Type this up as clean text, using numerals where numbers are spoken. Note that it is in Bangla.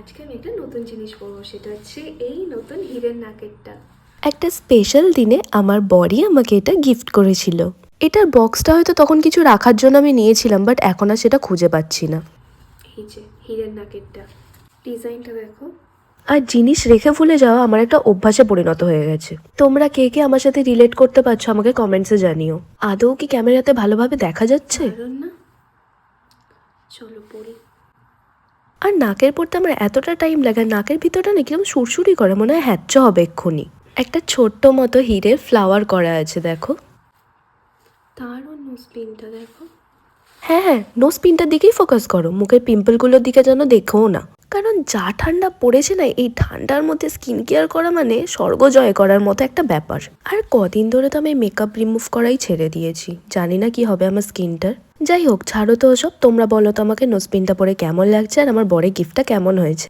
আজকে আমি একটা নতুন জিনিস পরবো, সেটা হচ্ছে এই নতুন হীরের নাকেরটা। একটা স্পেশাল দিনে আমার বড়ি আমাকে এটা গিফট করেছিল। এটার বক্সটা হয়তো তখন কিছু রাখার জন্য আমি নিয়েছিলাম, বাট এখন আর সেটা খুঁজে পাচ্ছি না। এই যে হীরের নাকেরটা, ডিজাইনটা দেখো। আর জিনিস রেখে ভুলে যাওয়া আমার একটা অভ্যাসে পরিণত হয়ে গেছে। তোমরা কে কে আমার সাথে রিলেট করতে পারছো আমাকে কমেন্টসে জানিও। আদৌ কি ক্যামেরাতে ভালোভাবে দেখা যাচ্ছে? দারুণ না? চলো পরি। আর নাকের পড়তে আমার এতটা টাইম লাগে, আর নাকের ভিতরটা না কিরকম সুরসুরি করে, মনে হয় হ্যাচ্চ হবে এক্ষুনি। একটা ছোট্ট মতো হিরের ফ্লাওয়ার করা আছে দেখো। দারুণ নোজ পিনটা দেখো। হ্যাঁ, নোজ পিনটার দিকেই ফোকাস করো, মুখের পিম্পলগুলোর দিকে যেন দেখোও না। কারণ যা ঠান্ডা পড়েছে না, এই ঠান্ডার মধ্যে স্কিন কেয়ার করা মানে স্বর্গ জয় করার মতো একটা ব্যাপার। আর কদিন ধরে তো আমি মেকআপ রিমুভ করাই ছেড়ে দিয়েছি, জানি না কি হবে আমার স্কিনটার। যাই হোক, ছাড়ো তো ওসব। তোমরা বলো তো আমাকে নোজ পিনটা পরে কেমন লাগছে, আর আমার বরের গিফটটা কেমন হয়েছে।